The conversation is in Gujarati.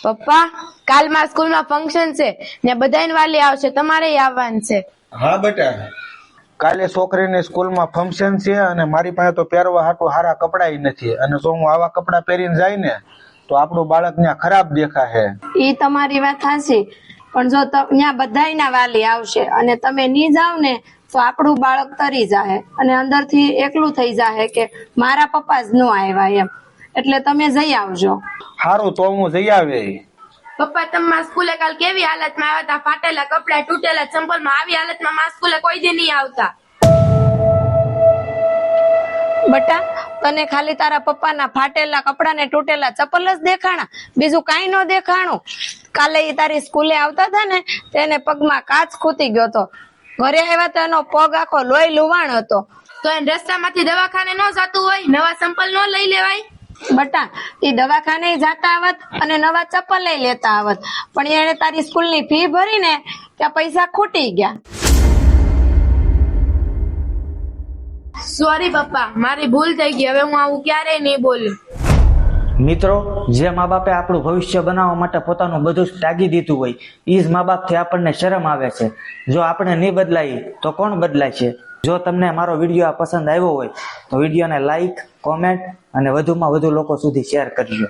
પપ્પા, કાલ મારા સ્કૂલમાં ફંક્શન છે ને બધાને વાલી આવશે, તમારે આવવાનું છે. હા બેટા, કાલે છોકરીની સ્કૂલમાં ફંક્શન છે અને મારી પાસે તો પહેરવા હાટુ સારા કપડાય નથી, અને જો હું આવા કપડા પહેરીને જાય ને તો આપણું બાળક ત્યાં ખરાબ દેખાશે. ઈ તમારી વાત સાચી, પણ જો ત્યાં બધાયના વાલી આવશે અને તમે નહીં જાવ ને તો આપણું બાળક તરી જાય અને અંદરથી એકલું થઈ જાય કે મારા પપ્પા જ ન આવ્યા એમ. એટલે તમે જઈ આવજો. સારું, તો હું જઈ આવે. પપ્પા, તમે મારા સ્કૂલે કાલ કેવી હાલતમાં આવ્યા હતા? ફાટેલા કપડા, તૂટેલા ચંપલમાં. આવી હાલતમાં મારા સ્કૂલે કોઈ દી નહીં આવતા. બટા, તને ખાલી તારા પપ્પાના ફાટેલા કપડા ને તૂટેલા ચપ્પલ જ દેખાણા, બીજું કાંઈ ન દેખાણું. કાલે ઈ તારી સ્કૂલે આવતા હતા ને તેને પગમાં કાચ ખૂતી ગયો હતો. ઘરે આવ્યા તો એનો પગ આખો લોહી લુવાણ હતો. તો એને રસ્તામાંથી દવાખાને ન જતું હોય? નવા ચંપલ ન લઈ લેવાય? બટા, ઈ દવાખાને જાતા આવત અને નવા ચપ્પલ લઈ લેતા આવત, પણ એને તારી સ્કૂલની ફી ભરીને ત્યાં પૈસા ખૂટી ગયા. સોરી પપ્પા, મારી ભૂલ થઈ ગઈ. હવે હું આવું ક્યારેય નહીં બોલું. મિત્રો, જે મા બાપે આપણું ભવિષ્ય બનાવવા માટે પોતાનું બધું જ ત્યાગી દીધું હોય, એ જ મા બાપથી આપણને શરમ આવે છે. જો આપણે નહીં બદલાઈએ તો કોણ બદલાય છે? જો તમને મારો વિડીયો પસંદ આવ્યો હોય તો વિડીયોને લાઈક, કોમેન્ટ અને વધુમાં વધુ લોકો સુધી શેર કરજો.